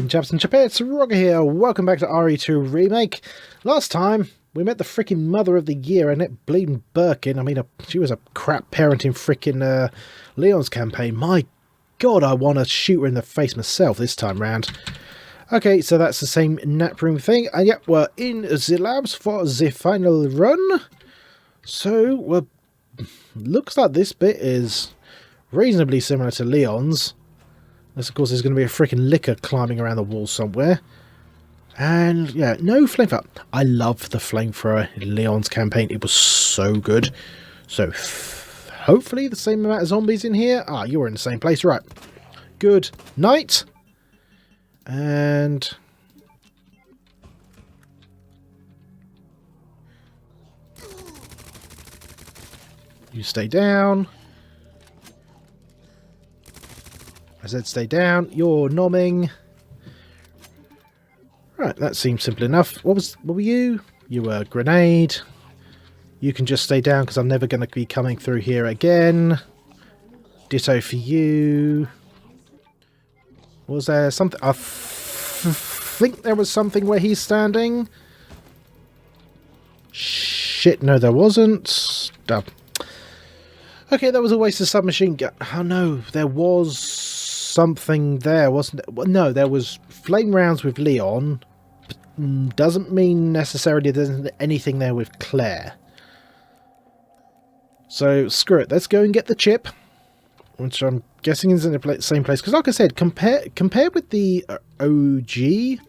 chaps and chapettes, Roggor here. Welcome back to RE2 Remake. Last time, we met the freaking mother of the year, Annette bleeding Birkin. I mean, she was a crap parent in freaking Leon's campaign. My god, I want to shoot her in the face myself this time round. Okay, so that's the same nap room thing. And yep, we're in the labs for the final run. So, well, looks like this bit is reasonably similar to Leon's. Unless, of course, there's going to be a freaking licker climbing around the wall somewhere. And, yeah, no flamethrower. I love the flamethrower in Leon's campaign. It was so good. So, hopefully the same amount of zombies in here. Ah, you're in the same place. Right. Good night. And... you stay down. I said stay down. You're nomming. Right, that seems simple enough. What were you? You were a grenade. You can just stay down because I'm never going to be coming through here again. Ditto for you. Was there something? I think there was something where he's standing. Shit, no there wasn't. Okay, that was a waste of submachine gun. Oh no, there was something there, wasn't it? Well, no, there was flame rounds with Leon. But doesn't mean necessarily there's anything there with Claire. So, screw it. Let's go and get the chip. Which I'm guessing is in the same place. Because like I said, compared with the OG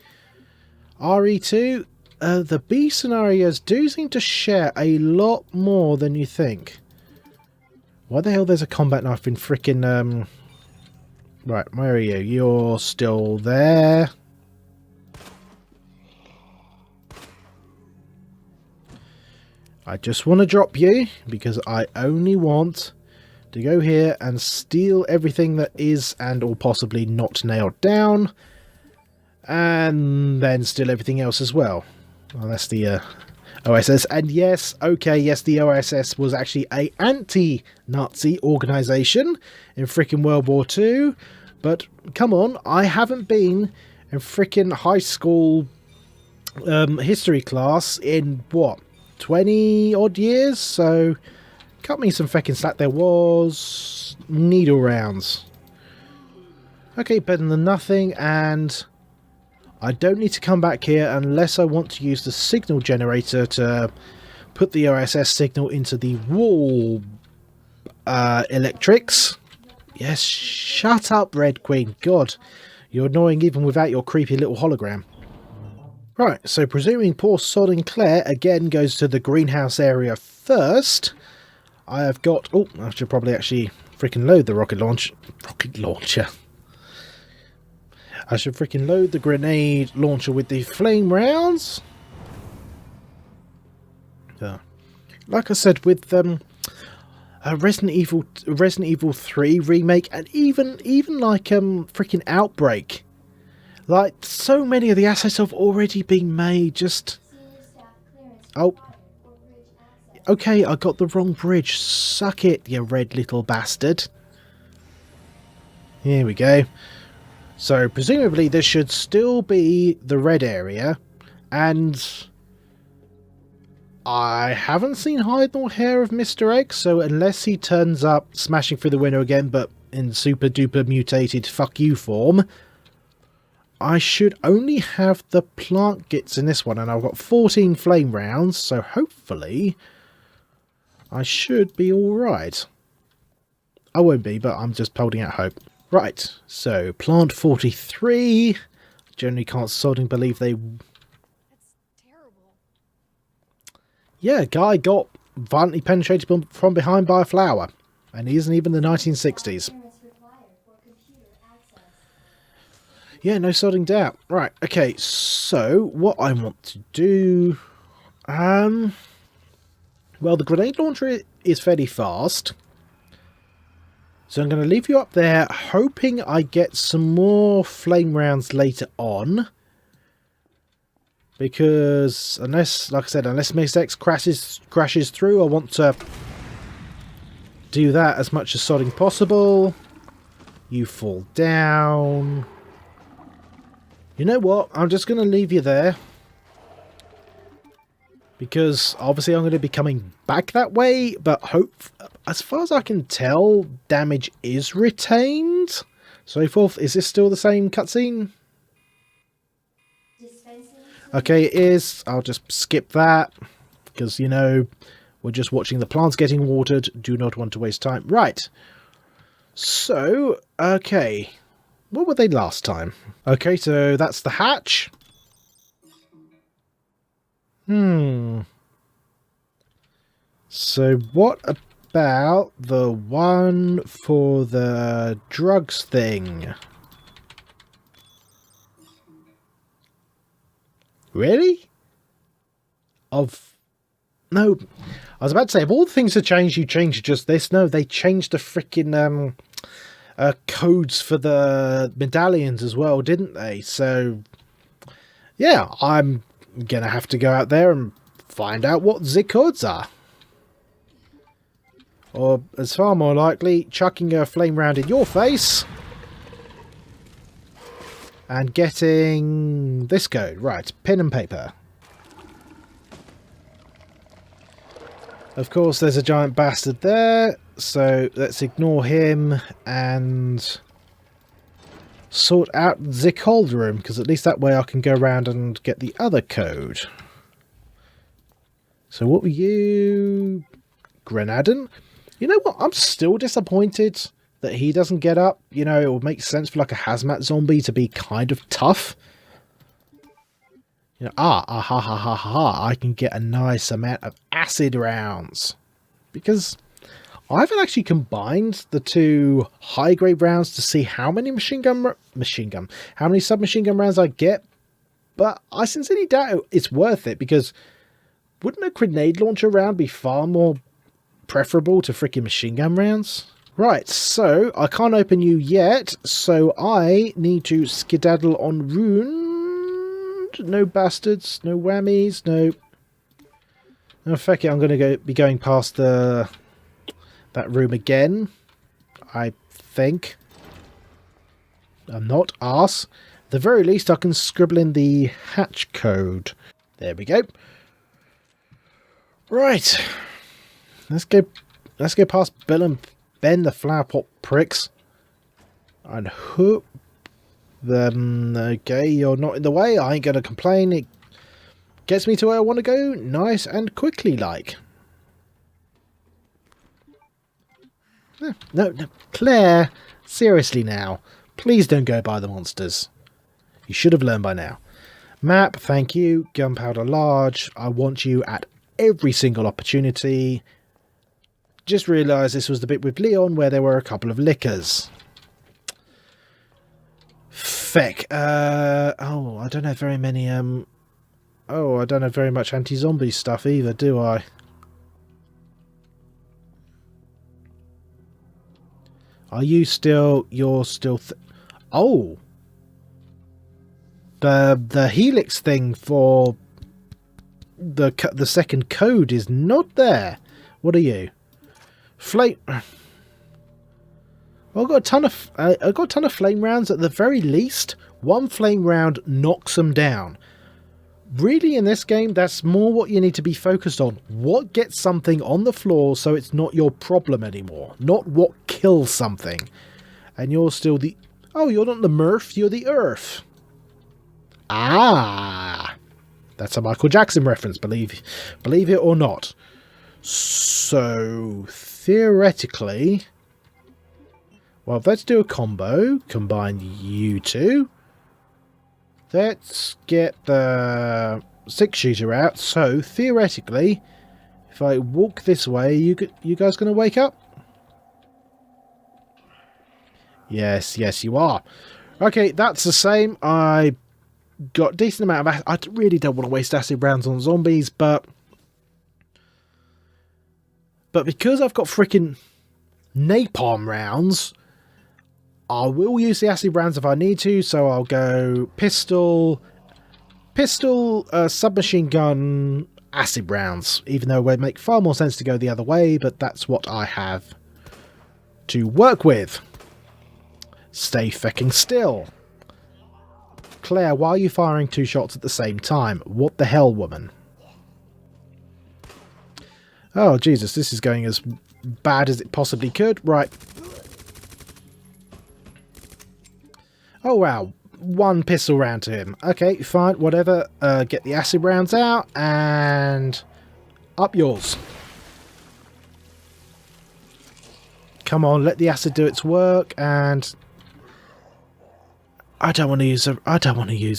RE2, the B scenarios do seem to share a lot more than you think. Why the hell there's a combat knife in frickin', right, where are you? You're still there. I just want to drop you, because I only want to go here and steal everything that is and or possibly not nailed down. And then steal everything else as well. Well, that's the, OSS, and yes, okay, yes, the OSS was actually a anti-Nazi organisation in frickin' World War II, but come on, I haven't been in frickin' high school history class in, what, 20 odd years, so cut me some feckin' slack. There was needle rounds. Okay, better than nothing, and I don't need to come back here unless I want to use the signal generator to put the OSS signal into the wall electrics. Yes, shut up, Red Queen. God, you're annoying even without your creepy little hologram. Right, so presuming poor sodding Claire again goes to the greenhouse area first, I have got... oh, I should probably actually freaking load the rocket launcher. I should freaking load the grenade launcher with the flame rounds. Like I said, with Resident Evil 3 remake, and even like freaking Outbreak, like so many of the assets have already been made. Just oh, okay, I got the wrong bridge. Suck it, you red little bastard. Here we go. So, presumably, this should still be the red area, and I haven't seen hide nor hair of Mr. X, so unless he turns up smashing through the window again, but in super duper mutated fuck you form, I should only have the plant kits in this one, and I've got 14 flame rounds, so hopefully I should be alright. I won't be, but I'm just holding out hope. Right, so plant 43. Generally can't sodding believe they... That's terrible. Yeah, guy got violently penetrated from behind by a flower. And he isn't even the 1960s. Yeah, no sodding doubt. Right, okay, so what I want to do... well, the grenade launcher is fairly fast. So I'm going to leave you up there, hoping I get some more flame rounds later on. Because unless, like I said, unless Miss X crashes through, I want to do that as much as sodding possible. You fall down. You know what? I'm just going to leave you there. Because obviously I'm going to be coming back that way, but as far as I can tell, damage is retained. So forth. Is this still the same cutscene? Okay, it is. I'll just skip that. Because, you know, we're just watching the plants getting watered. Do not want to waste time. Right. So, okay. What were they last time? Okay, so that's the hatch. So what about the one for the drugs thing? Really? No, I was about to say, of all the things to change, you changed just this. No, they changed the freaking codes for the medallions as well, didn't they? So, yeah, I'm going to have to go out there and find out what the codes are. Or, as far more likely, chucking a flame round in your face. And getting this code. Right, pen and paper. Of course, there's a giant bastard there. So, let's ignore him and sort out the cold room. Because at least that way I can go around and get the other code. So, what were you? Grenadin? You know what? I'm still disappointed that he doesn't get up. You know, it would make sense for like a hazmat zombie to be kind of tough. You know, I can get a nice amount of acid rounds. Because I haven't actually combined the two high-grade rounds to see how many how many submachine gun rounds I get. But I sincerely doubt it's worth it, because wouldn't a grenade launcher round be far more preferable to freaking machine gun rounds? Right, so I can't open you yet, so I need to skedaddle on Rune. No bastards, no whammies, no. Oh, fuck it, I'm going to be going past that room again. I think. I'm not arse. At the very least, I can scribble in the hatch code. There we go. Right. Let's go past Bill and Ben, the flower pot pricks. And hope them. Okay, you're not in the way. I ain't gonna complain. It gets me to where I want to go, nice and quickly, like. No, Claire. Seriously now, please don't go by the monsters. You should have learned by now. Map, thank you. Gunpowder large. I want you at every single opportunity. Just realised this was the bit with Leon where there were a couple of lickers. Feck. Oh, I don't have very many, Oh, I don't have very much anti-zombie stuff either, do I? Are you still... You're still... Oh! The helix thing for the second code is not there. What are you? Flame. Well, I've got a ton of flame rounds. At the very least, one flame round knocks them down. Really, in this game, that's more what you need to be focused on. What gets something on the floor so it's not your problem anymore, not what kills something. And you're still the... Oh, you're not the Murph, you're the Earth. Ah, that's a Michael Jackson reference. Believe it or not. So theoretically, well, let's do a combo. Combine you two. Let's get the 6-shooter out. So theoretically, if I walk this way, you guys gonna wake up? Yes, you are. Okay, that's the same. I got a decent amount of acid. I really don't want to waste acid rounds on zombies, but because I've got freaking napalm rounds, I will use the acid rounds if I need to. So I'll go pistol, submachine gun, acid rounds. Even though it would make far more sense to go the other way, but that's what I have to work with. Stay fecking still. Claire, why are you firing 2 shots at the same time? What the hell, woman? Oh, Jesus, this is going as bad as it possibly could. Right. Oh, wow. 1 pistol round to him. Okay, fine, whatever. Get the acid rounds out, and up yours. Come on, let the acid do its work, and I don't want to use a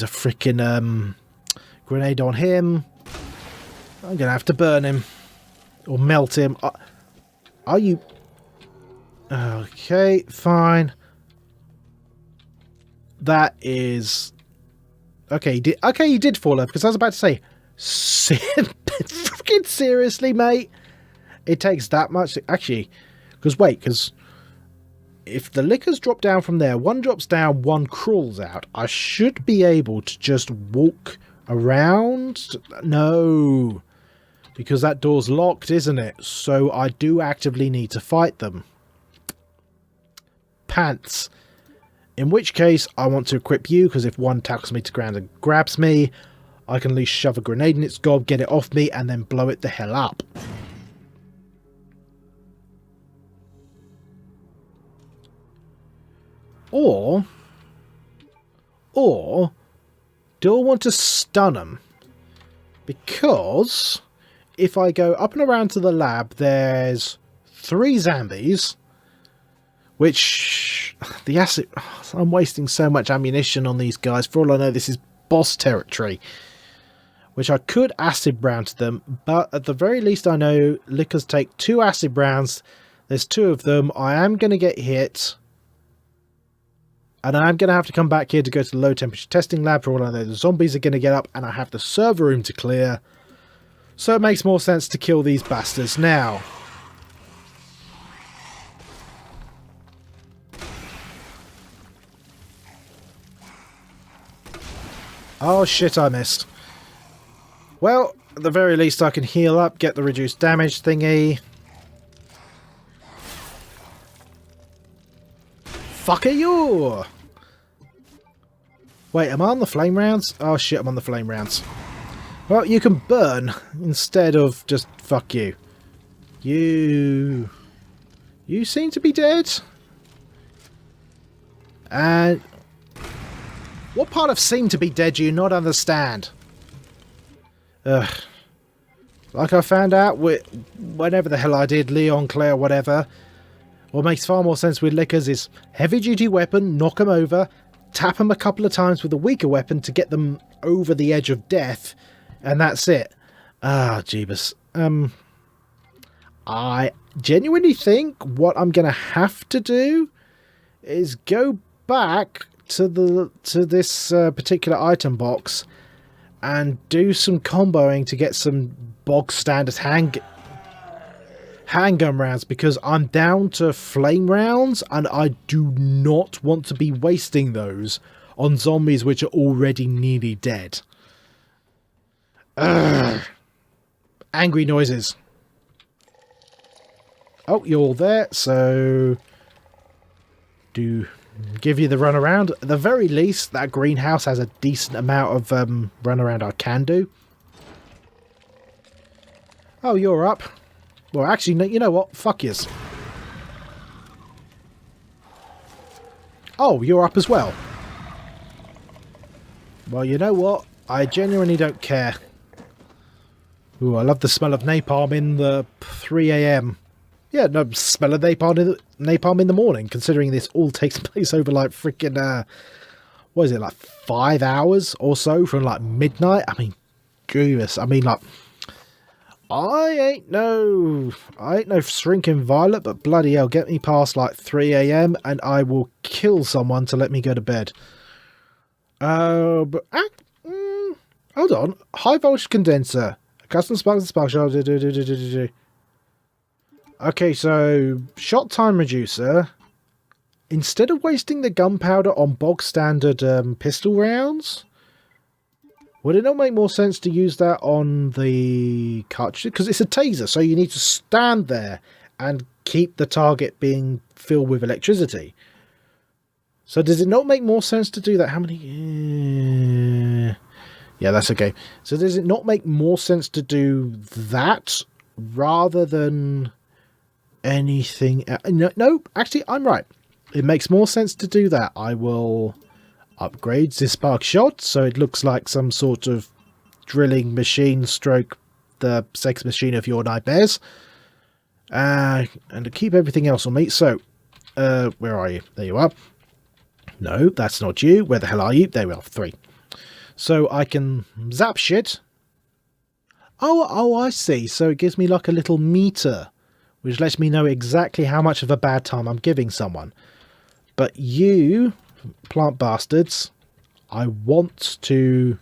freaking grenade on him. I'm gonna have to burn him or melt him. Are you okay? Fine. That is okay. He did fall over, because I was about to say, freaking seriously, mate. It takes that much actually. Because if the liquors drop down from there, 1 drops down, 1 crawls out. I should be able to just walk around. No, because that door's locked, isn't it? So I do actively need to fight them. Pants. In which case, I want to equip you, because if 1 tackles me to ground and grabs me, I can at least shove a grenade in its gob, get it off me, and then blow it the hell up. Or do I want to stun them? Because if I go up and around to the lab, there's 3 zombies. Which, the acid... I'm wasting so much ammunition on these guys. For all I know, this is boss territory. Which I could acid round to them. But at the very least, I know liquors take 2 acid rounds. There's 2 of them. I am going to get hit. And I'm going to have to come back here to go to the low temperature testing lab. For all I know, the zombies are going to get up. And I have the server room to clear. So it makes more sense to kill these bastards now. Oh shit, I missed. Well, at the very least I can heal up, get the reduced damage thingy. Fuck you! Wait, am I on the flame rounds? Oh shit, I'm on the flame rounds. Well, you can burn instead of just fuck you. You seem to be dead. And what part of seem to be dead do you not understand? Ugh. Like I found out whenever the hell I did, Leon, Claire, whatever. What makes far more sense with liquors is heavy duty weapon, knock them over, tap them a couple of times with a weaker weapon to get them over the edge of death, and that's it. Ah, Jeebus. I genuinely think what I'm going to have to do is go back to this particular item box and do some comboing to get some bog standard handgun rounds, because I'm down to flame rounds and I do not want to be wasting those on zombies which are already nearly dead. Ugh. Angry noises. Oh, you're all there, so do give you the run around. At the very least, that greenhouse has a decent amount of run around I can do. Oh, you're up. Well, actually, you know what? Fuck yous. Oh, you're up as well. Well, you know what? I genuinely don't care. Ooh, I love the smell of napalm in the 3 AM. Yeah, no, smell of napalm in the morning, considering this all takes place over like freaking, what is it, like 5 hours or so from like midnight? I mean, goodness, I mean, like, I ain't no shrinking violet, but bloody hell, get me past like 3 AM and I will kill someone to let me go to bed. Hold on, high voltage condenser, custom spark shot. Okay, so shot time reducer. Instead of wasting the gunpowder on bog standard pistol rounds, would it not make more sense to use that on the cartridge? Because it's a taser, so you need to stand there and keep the target being filled with electricity. So does it not make more sense to do that? How many... yeah, that's okay. So does it not make more sense to do that rather than anything... No, actually, I'm right. It makes more sense to do that. I will upgrade the spark shot so it looks like some sort of drilling machine stroke the sex machine of your nightmares. And to keep everything else on me. So, where are you? There you are. No, that's not you. Where the hell are you? There we are, 3. So I can zap shit. Oh, I see. So it gives me like a little meter, which lets me know exactly how much of a bad time I'm giving someone. But you, plant bastards, I want to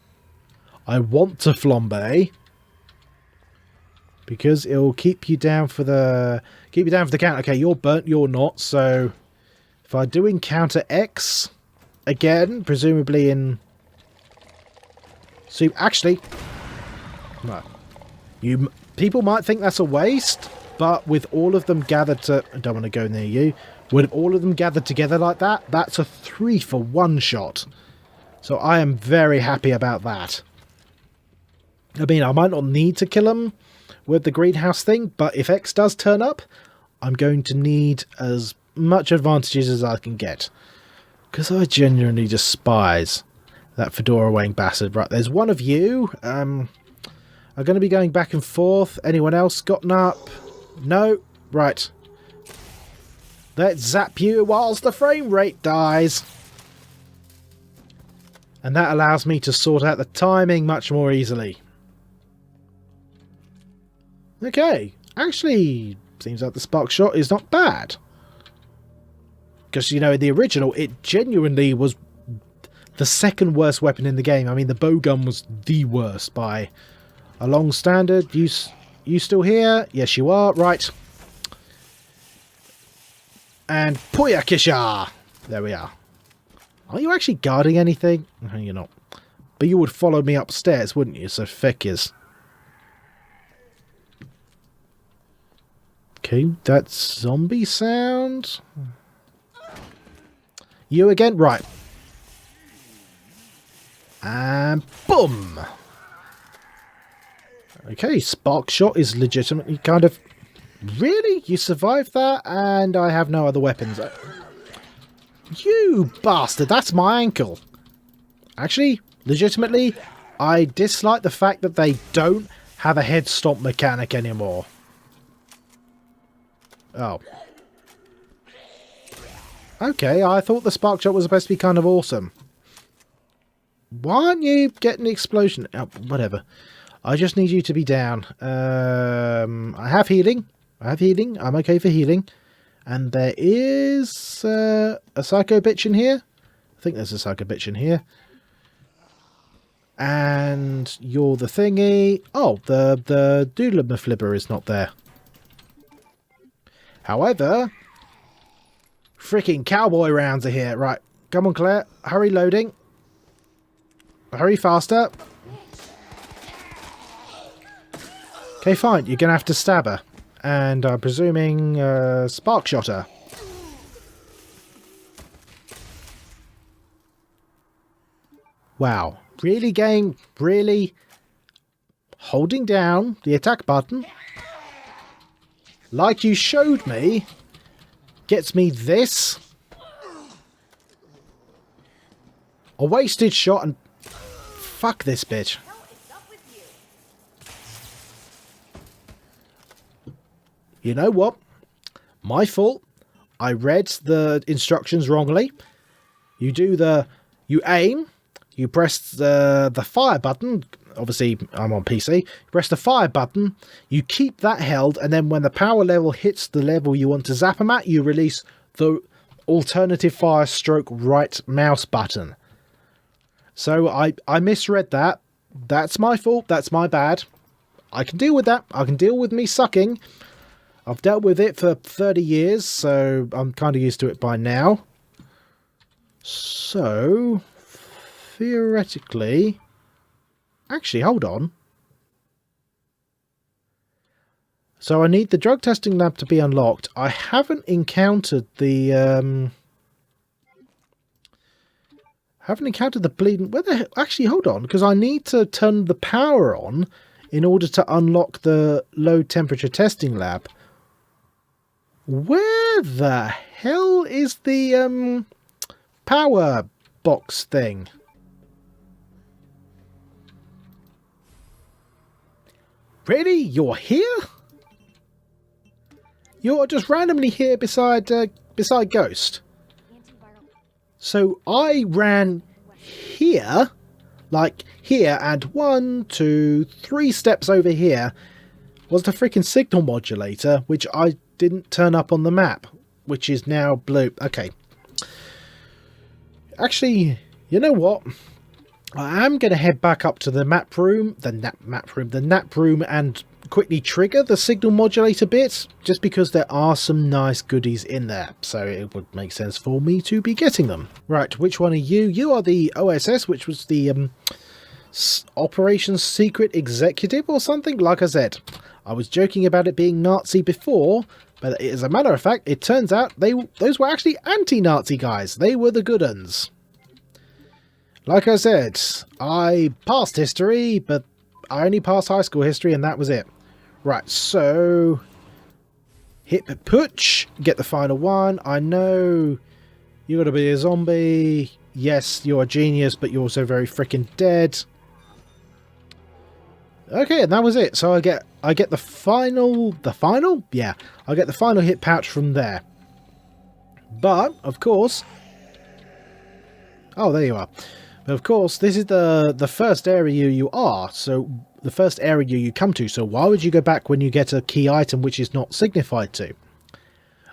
flambe. Because it'll keep you down for the count. Okay, you're burnt, you're not. So if I do encounter X again, presumably in... So actually, no. People might think that's a waste, but with all of them gathered to... I don't want to go near you. With all of them gathered together like that, that's a 3 for 1 shot. So I am very happy about that. I mean, I might not need to kill them with the greenhouse thing, but if X does turn up, I'm going to need as much advantages as I can get. Because I genuinely despise that fedora-wearing bastard. Right, there's one of you. I'm going to be going back and forth. Anyone else gotten up? No? Right. Let's zap you whilst the frame rate dies. And that allows me to sort out the timing much more easily. Okay, actually, seems like the spark shot is not bad. Because, you know, in the original, it genuinely was the second worst weapon in the game. I mean, the bowgun was the worst by a long standard. You still here? Yes, you are. Right. And Poyakisha! There we are. Are you actually guarding anything? No, you're not. But you would follow me upstairs, wouldn't you? So feck is. Okay, that zombie sound. You again? Right. And boom! Okay, spark shot is legitimately kind of... Really? You survived that? And I have no other weapons. You bastard! That's my ankle. Actually, legitimately, I dislike the fact that they don't have a head stomp mechanic anymore. Oh. Okay, I thought the spark shot was supposed to be kind of awesome. Why aren't you getting the explosion? Oh, whatever. I just need you to be down. I have healing. I'm okay for healing. And there is a psycho bitch in here. I think there's a psycho bitch in here. And you're the thingy. Oh, the doodle-flibber is not there. However, freaking cowboy rounds are here. Right, come on, Claire. Hurry loading. Hurry faster. Okay, fine. You're going to have to stab her. And I'm presuming spark shot her. Wow. Really, game? Really? Holding down the attack button, like you showed me, gets me this. A wasted shot and... Fuck this bitch. You know what? My fault. I read the instructions wrongly. You aim, you press the fire button. Obviously, I'm on PC. You press the fire button, you keep that held, and then when the power level hits the level you want to zap them at, you release the alternative fire stroke right mouse button. So I misread that. That's my fault. That's my bad. I can deal with that. I can deal with me sucking. I've dealt with it for 30 years, so I'm kind of used to it by now. So, theoretically... Actually, hold on. So I need the drug testing lab to be unlocked. I haven't encountered the Haven't encountered the bleeding... Where the hell? Actually, hold on, because I need to turn the power on in order to unlock the low temperature testing lab. Where the hell is the power box thing? Really? You're here? You're just randomly here beside Ghost. So I ran here, like here, and 1, 2, 3 steps over here was the freaking signal modulator, which I didn't turn up on the map, which is now blue. Okay. Actually, you know what? I am going to head back up to the map room, the nap room, and quickly trigger the signal modulator bit, just because there are some nice goodies in there, so it would make sense for me to be getting them. Right, which one are you? You are the OSS, which was the Operations Secret Executive or something? Like I said, I was joking about it being Nazi before, but as a matter of fact, it turns out those were actually anti-Nazi guys. They were the good uns. Like I said, I passed history, but I only passed high school history and that was it. Right, so hit putsch, get the final one. I know you gotta be a zombie. Yes, you're a genius, but you're also very freaking dead. Okay, and that was it. So I get the final yeah, I get the final hit pouch from there. But of course, oh, there you are. But of course, this is the first area you are, so the first area you come to, so why would you go back when you get a key item which is not signified to?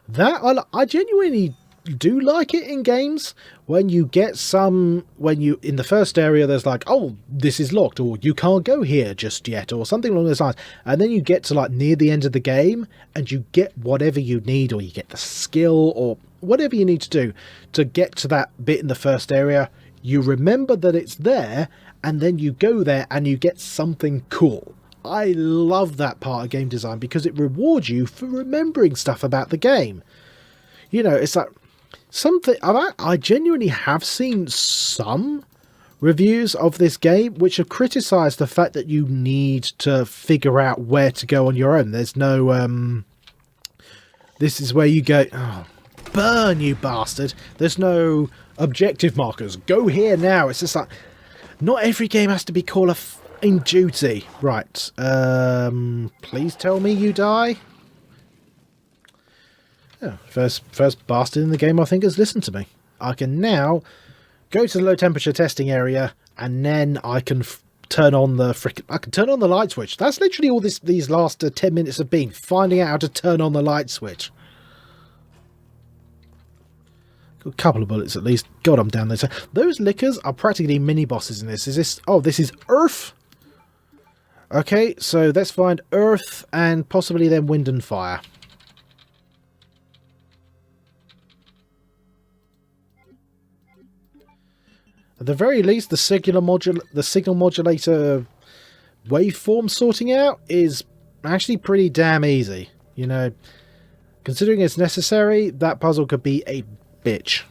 That, I genuinely do like it in games, when you get some, when you, in the first area there's like, oh, this is locked, or you can't go here just yet, or something along those lines, and then you get to like near the end of the game, and you get whatever you need, or you get the skill, or whatever you need to do to get to that bit in the first area. You remember that it's there, and then you go there and you get something cool. I love that part of game design because it rewards you for remembering stuff about the game. You know, it's like something... I genuinely have seen some reviews of this game which have criticised the fact that you need to figure out where to go on your own. There's no... this is where you go... Oh, burn, you bastard! There's no objective markers. Go here now. It's just like, not every game has to be Call of Duty. Right. Please tell me you die. Oh, first bastard in the game I think has listened to me. I can now go to the low temperature testing area, and then I can turn on the light switch. That's literally all these last 10 minutes have been, finding out how to turn on the light switch. A couple of bullets at least. God, I'm down there. So those lickers are practically mini bosses in this. Is this... Oh, this is Earth. Okay, so let's find Earth and possibly then Wind and Fire. At the very least, the signal modulator waveform sorting out is actually pretty damn easy. You know, considering it's necessary, that puzzle could be a bitch.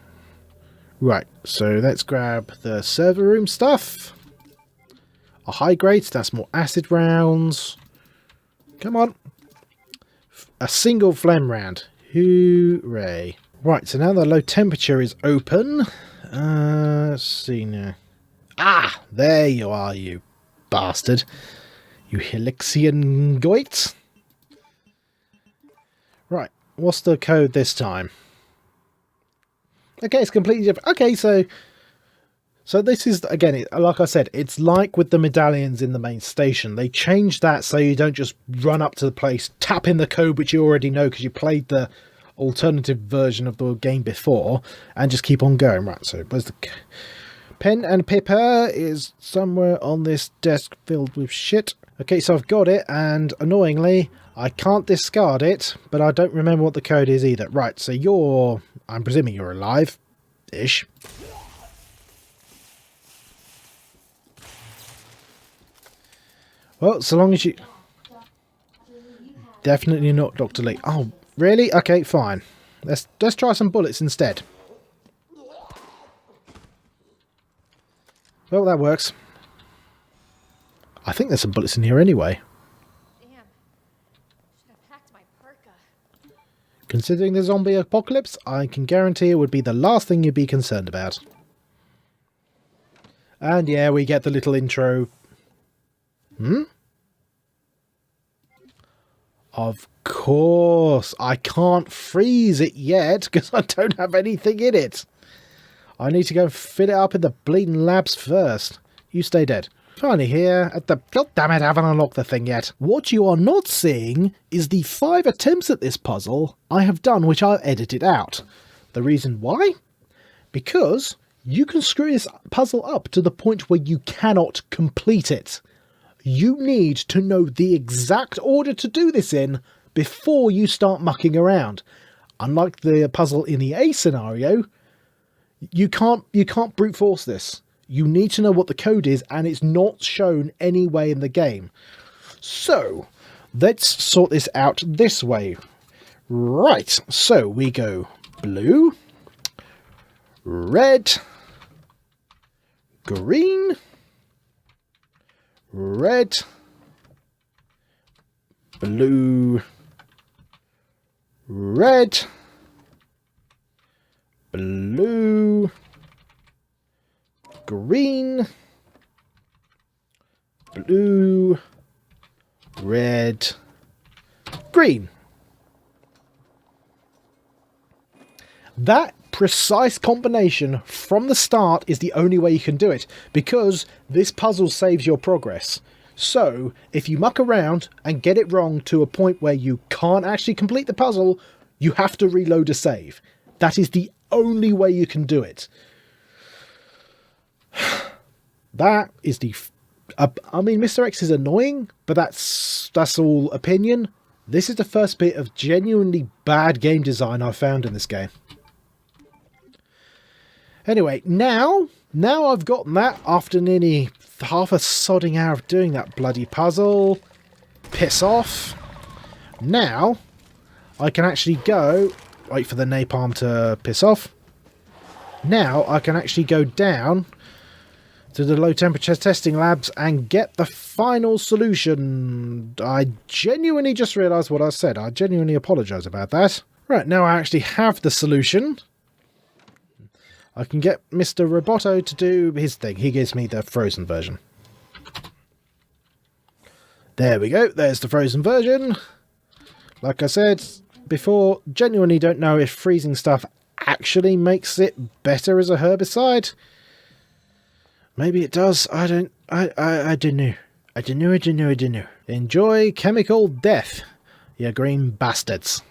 Right, so let's grab the server room stuff. A high grade, that's more acid rounds. Come on. A single phlegm round. Hooray. Right, so now the low temperature is open. Let's see now. Ah, there you are, you bastard. You Helixian goit. Right, what's the code this time? Okay, it's completely different. Okay, so this is, again, like I said, it's like with the medallions in the main station. They changed that so you don't just run up to the place, tap in the code which you already know because you played the alternative version of the game before, and just keep on going. Right, so where's the... Pen and paper is somewhere on this desk filled with shit. Okay, so I've got it, and annoyingly, I can't discard it, but I don't remember what the code is either. Right, so you're... I'm presuming you're alive-ish. Well, so long as you... Definitely not Dr. Lee. Oh, really? Okay, fine. Let's try some bullets instead. Well, that works. I think there's some bullets in here anyway. Damn. Should have packed my parka. Considering the zombie apocalypse, I can guarantee it would be the last thing you'd be concerned about. And yeah, we get the little intro. Of course, I can't freeze it yet because I don't have anything in it. I need to go fill it up in the bleeding labs first. You stay dead. Finally here at the... God damn it, I haven't unlocked the thing yet. What you are not seeing is the 5 attempts at this puzzle I have done, which I've edited out. The reason why? Because you can screw this puzzle up to the point where you cannot complete it. You need to know the exact order to do this in before you start mucking around. Unlike the puzzle in the A scenario, you can't brute force this. You need to know what the code is, and it's not shown anywhere in the game. So, let's sort this out this way. Right, so we go blue, red, green, red, blue, red, blue, green, blue, red, green. That precise combination from the start is the only way you can do it, because this puzzle saves your progress. So if you muck around and get it wrong to a point where you can't actually complete the puzzle, you have to reload a save. That is the only way you can do it. That is the... I mean, Mr. X is annoying, but that's all opinion. This is the first bit of genuinely bad game design I've found in this game. Anyway, now I've gotten that after nearly half a sodding hour of doing that bloody puzzle. Piss off. Now, I can actually go... Wait for the napalm to piss off. Now, I can actually go down to the low temperature testing labs and get the final solution. I genuinely just realised what I said. I genuinely apologise about that. Right, now I actually have the solution. I can get Mr. Roboto to do his thing. He gives me the frozen version. There we go. There's the frozen version. Like I said before, genuinely don't know if freezing stuff actually makes it better as a herbicide. Maybe it does. I don't know. I don't know. Enjoy chemical death, you green bastards.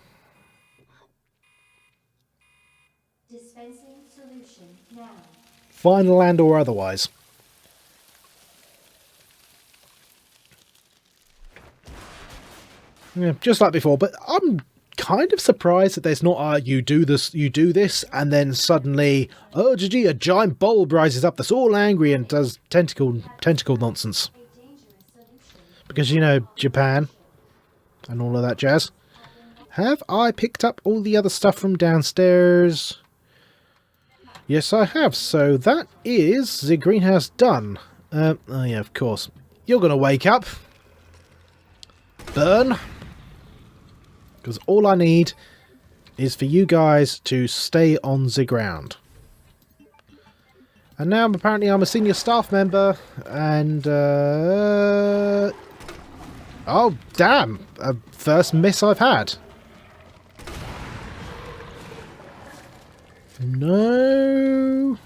Dispensing solution now. Final and or otherwise. Yeah, just like before, but I'm kind of surprised that there's not you do this, and then suddenly, oh gee, a giant bulb rises up that's all angry and does tentacle nonsense. Because, you know, Japan and all of that jazz. Have I picked up all the other stuff from downstairs? Yes, I have. So that is the greenhouse done. Oh yeah, of course. You're going to wake up. Burn. Because all I need is for you guys to stay on the ground. And now apparently I'm a senior staff member. And... oh, damn. First miss I've had. No.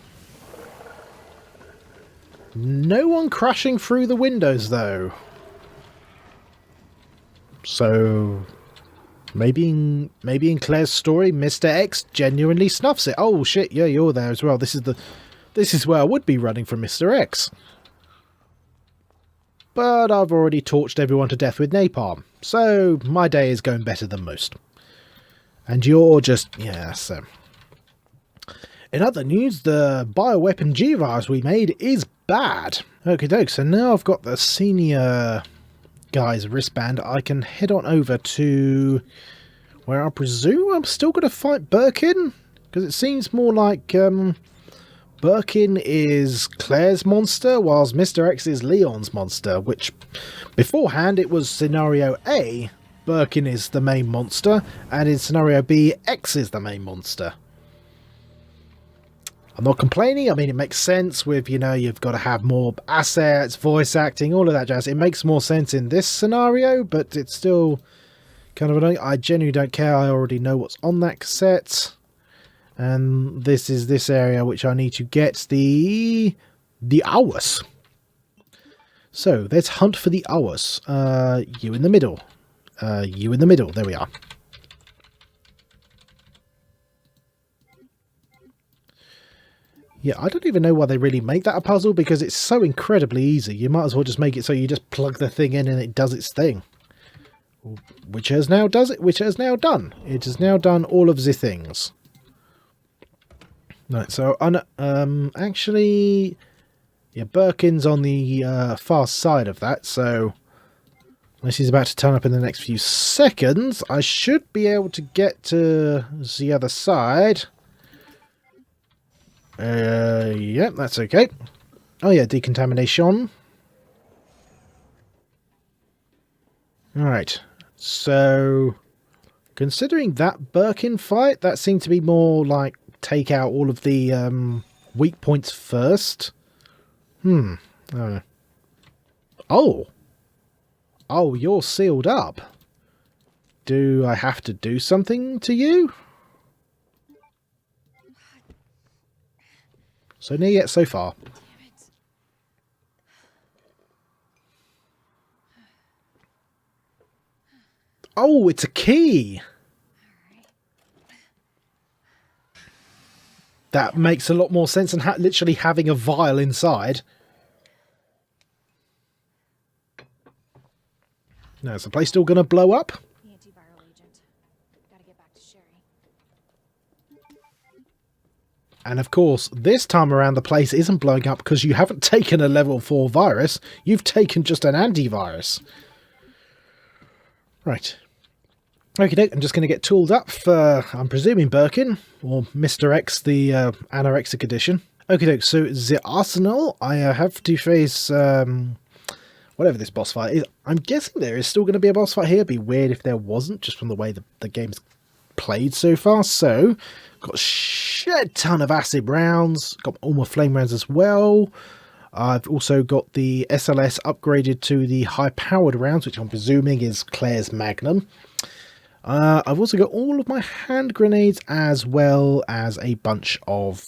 No one crashing through the windows, though. So... Maybe in Claire's story, Mr. X genuinely snuffs it. Oh shit, yeah, you're there as well. This is where I would be running from Mr. X. But I've already torched everyone to death with napalm, so my day is going better than most. And you're just... yeah, so... In other news, the bioweapon G-virus we made is bad. Okie doke, so now I've got the senior guy's wristband, I can head on over to where I presume I'm still going to fight Birkin? Because it seems more like Birkin is Claire's monster, whilst Mr. X is Leon's monster, which beforehand it was scenario A, Birkin is the main monster, and in scenario B, X is the main monster. I'm not complaining. I mean, it makes sense with, you know, you've got to have more assets, voice acting, all of that jazz. It makes more sense in this scenario, but it's still kind of annoying. I genuinely don't care. I already know what's on that cassette. And this is this area which I need to get the hours. So let's hunt for the hours. You in the middle. You in the middle. There we are. Yeah, I don't even know why they really make that a puzzle, because it's so incredibly easy. You might as well just make it so you just plug the thing in and it does its thing. Which has now done. It has now done all of the things. Right, so actually, yeah, Birkin's on the far side of that, so unless he's about to turn up in the next few seconds, I should be able to get to the other side. Yeah, that's okay. Oh yeah, decontamination. Alright, so considering that Birkin fight, that seemed to be more like take out all of the weak points first. Oh. Oh, you're sealed up. Do I have to do something to you? So near yet so far. Damn it. Oh, it's a key. That makes a lot more sense than literally having a vial inside. Now, is the place still going to blow up? The antiviral agent. Gotta get back to Sherry. And of course, this time around the place isn't blowing up because you haven't taken a level 4 virus. You've taken just an antivirus. Right. Okay, I'm just going to get tooled up for, I'm presuming, Birkin, or Mr. X, the anorexic edition. Okay, so the arsenal, I have to face whatever this boss fight is. I'm guessing there is still going to be a boss fight here. It'd be weird if there wasn't, just from the way the game's played so far. So, got a shed ton of acid rounds, got all my flame rounds as well. I've also got the SLS upgraded to the high-powered rounds, which I'm presuming is Claire's Magnum. I've also got all of my hand grenades as well as a bunch of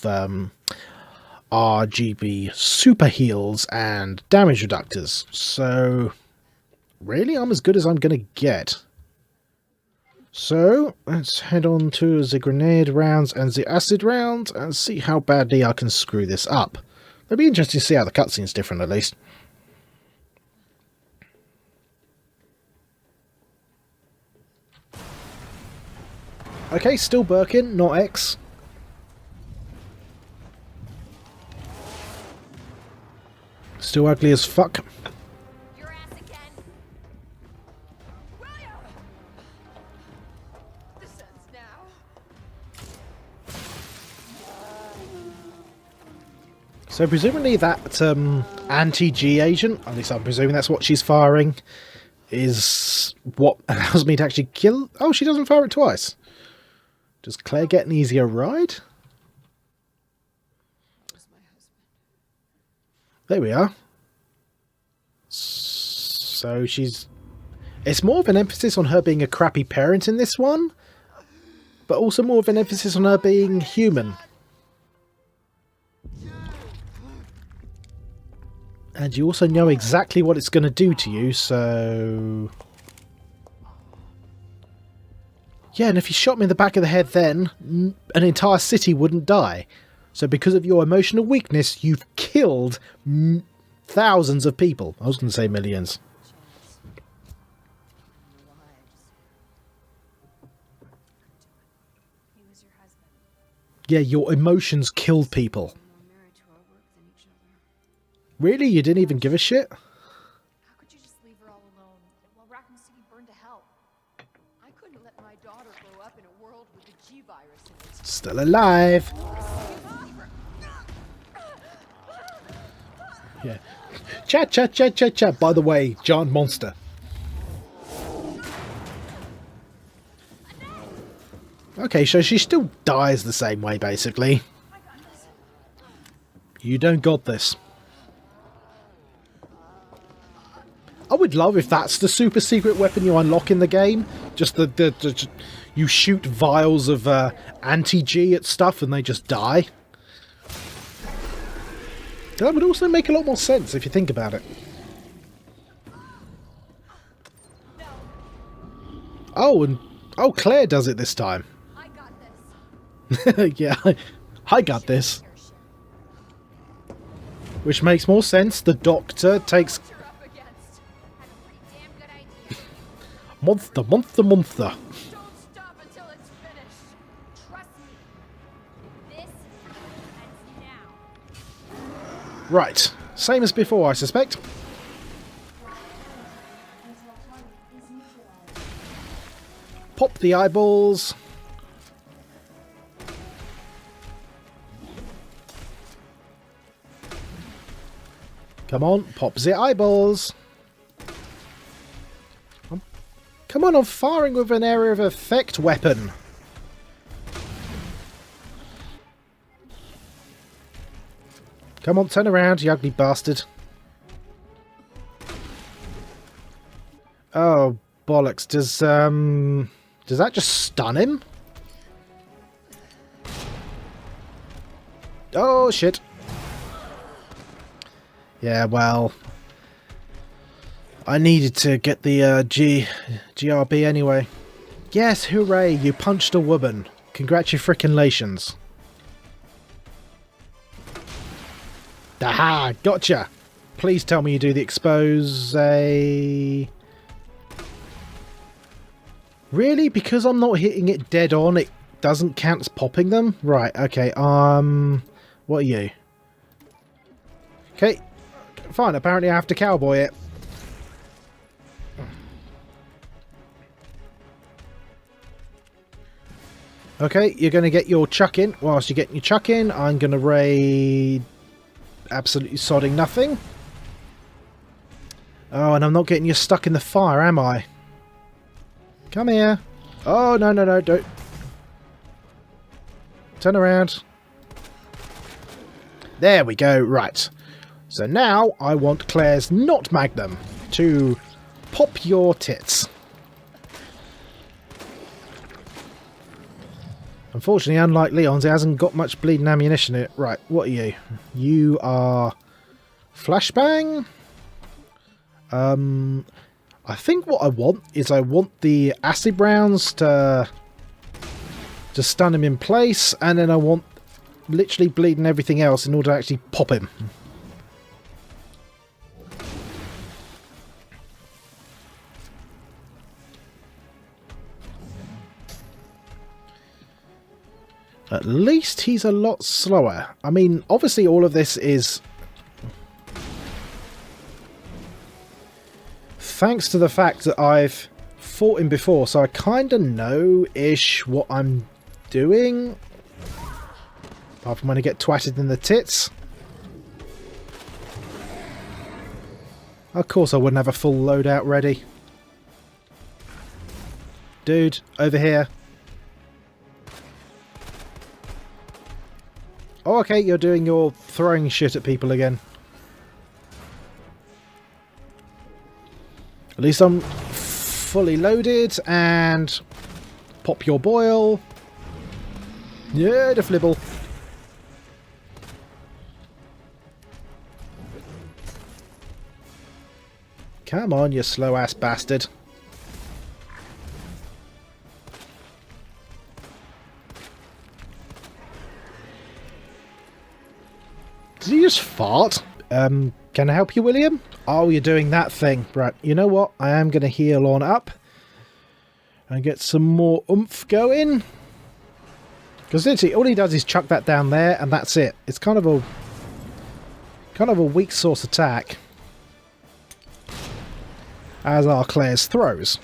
RGB super heals and damage reductors. So, really, I'm as good as I'm going to get. So, let's head on to the grenade rounds and the acid rounds and see how badly I can screw this up. It'll be interesting to see how the cutscene's different, at least. Okay, still Birkin, not X. Still ugly as fuck. Your ass again. William! This ends now. So presumably that anti-G agent, at least I'm presuming that's what she's firing, is what allows me to actually kill... Oh, she doesn't fire it twice. Does Claire get an easier ride? There we are. So she's... It's more of an emphasis on her being a crappy parent in this one, but also more of an emphasis on her being human. And you also know exactly what it's going to do to you, so... Yeah, and if you shot me in the back of the head then, an entire city wouldn't die. So because of your emotional weakness, you've killed thousands of people. I was going to say millions. He was your husband. Yeah, your emotions killed people. More married to our work than each other. Really? You didn't even give a shit? How could you just leave her all alone while Raccoon City burned to hell? I couldn't let my daughter grow up in a world with a G virus in it. Still alive. Yeah. Chat, chat, chat, chat, chat. By the way, giant monster. Okay, so she still dies the same way, basically. You don't got this. I would love if that's the super secret weapon you unlock in the game. Just the you shoot vials of anti-G at stuff and they just die. That would also make a lot more sense if you think about it. Oh, Claire does it this time. I got this. Yeah, I got this. Which makes more sense. The doctor takes... You're up against. Had a pretty damn good idea. Monster. Don't stop until it's finished. Trust me. This ends now. Right. Same as before, I suspect. Pop the eyeballs. Come on, pop the eyeballs. Come on, I'm firing with an area of effect weapon. Come on, turn around, you ugly bastard. Oh, bollocks. Does that just stun him? Oh, shit. Yeah, well, I needed to get the GRB anyway. Yes, hooray, you punched a woman. Congratulations. Aha, gotcha. Please tell me you do the expose. Really? Because I'm not hitting it dead on, it doesn't count as popping them? Right, okay, what are you? Okay, fine, apparently I have to cowboy it. Okay, you're going to get your chuck in. Whilst you're getting your chuck in, I'm going to raid absolutely sodding nothing. Oh, and I'm not getting you stuck in the fire, am I? Come here. Oh, no, no, no, don't. Turn around. There we go, right. So now I want Claire's not Magnum to pop your tits. Unfortunately, unlike Leon's, it hasn't got much bleeding ammunition in it. Right, what are you? You are... Flashbang? I think what I want is I want the acid rounds to stun him in place, and then I want literally bleeding everything else in order to actually pop him. At least he's a lot slower. I mean, obviously all of this is thanks to the fact that I've fought him before, so I kind of know-ish what I'm doing. Apart from when I get twatted in the tits. Of course I wouldn't have a full loadout ready. Dude, over here. Oh, okay, you're doing your throwing shit at people again. At least I'm fully loaded, and pop your boil. Yeah, the flibble. Come on, you slow-ass bastard. Did he just fart? Can I help you, William? Oh, you're doing that thing. Right, you know what? I am going to heal on up. And get some more oomph going. Because literally, all he does is chuck that down there, and that's it. It's kind of a weak source attack. As are Claire's throws.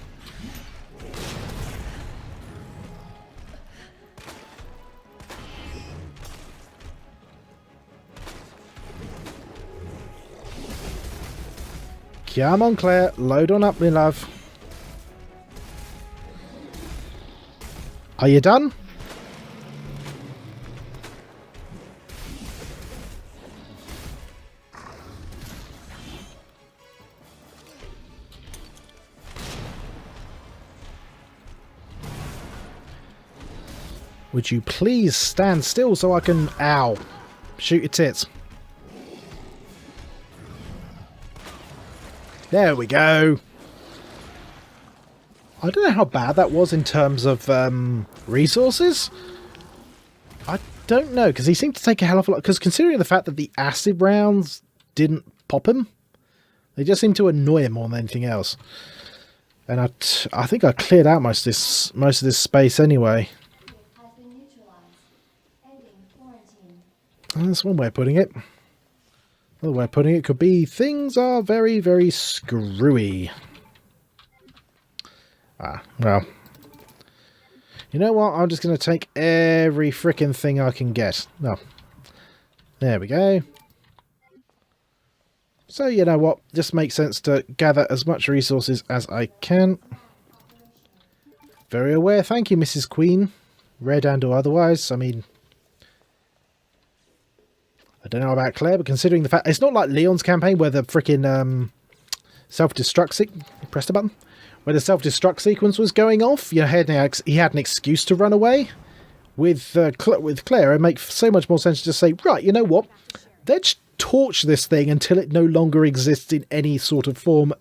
Come on, Claire. Load on up, my love. Are you done? Would you please stand still so I can... Ow. Shoot your tits. There we go. I don't know how bad that was in terms of resources. I don't know, because he seemed to take a hell of a lot. Because considering the fact that the acid rounds didn't pop him, they just seemed to annoy him more than anything else. And I think I cleared out most of this space anyway. That's one way of putting it. Another way of putting it could be things are very, very screwy. Ah, well. You know what? I'm just going to take every frickin' thing I can get. No. There we go. So, you know what? Just makes sense to gather as much resources as I can. Very aware. Thank you, Mrs. Queen. Red and or otherwise. I mean... I don't know about Claire, but considering the fact... It's not like Leon's campaign where the frickin' self-destruct... Press the button. Where the self-destruct sequence was going off. You know, he had an excuse to run away. With Claire, it makes so much more sense to just say, right, you know what? Let's torch this thing until it no longer exists in any sort of form,